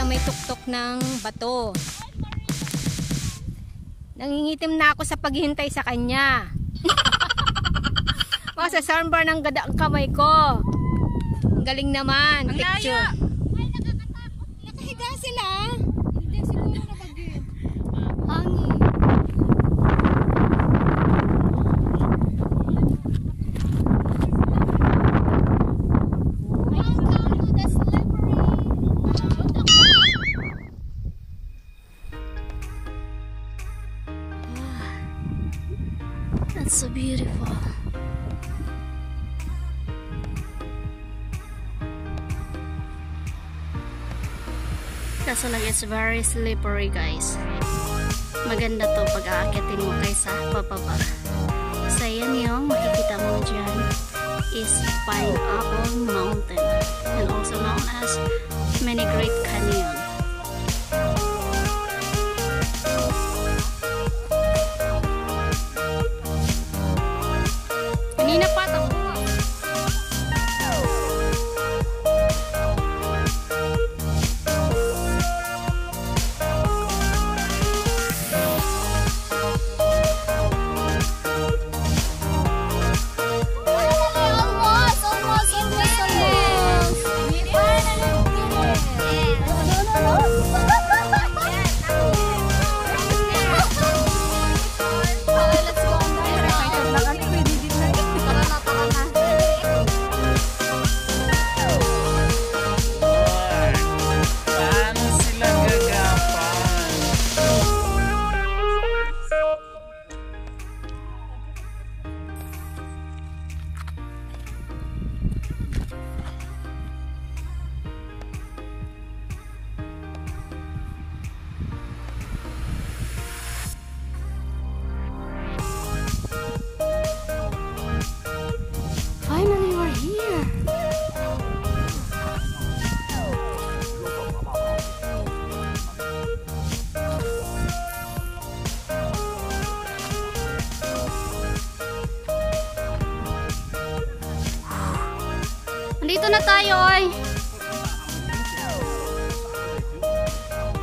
sa may tuktok ng bato. Nangingitim na ako sa paghihintay sa kanya. Sa sandbar ng gada ang kamay ko. Ang galing naman. Ang picture. laya. Ay, nakakatakot. Nakahiga sila. Hindi siguro nabagin. Hangin. That's so beautiful. Kaso lang, it's very slippery, guys. Maganda to pag aakitin mo kaysa papaba. So yan yung makikita mo dyan is Pineapple Mountain, and also known as Many Great Canyon. Kanina pa ito. Finally, we're here. Nandito na tayo, oy.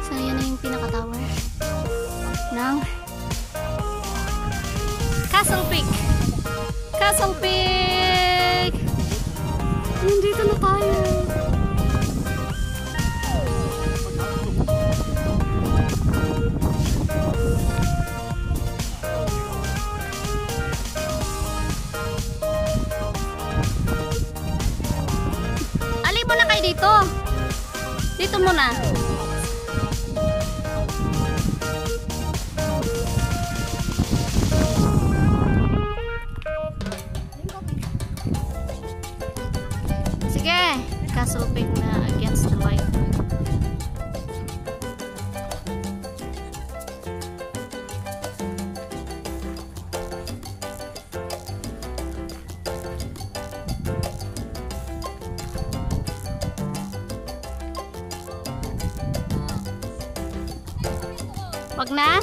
So, yan na yung pinaka-tower ng Castle Peak. Castle Peak! Nandito na tayo. Ali muna kayo dito. Dito muna. Sige, Castle Peak na against the light. Wag na.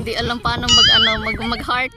Hindi alam paano mag-heart.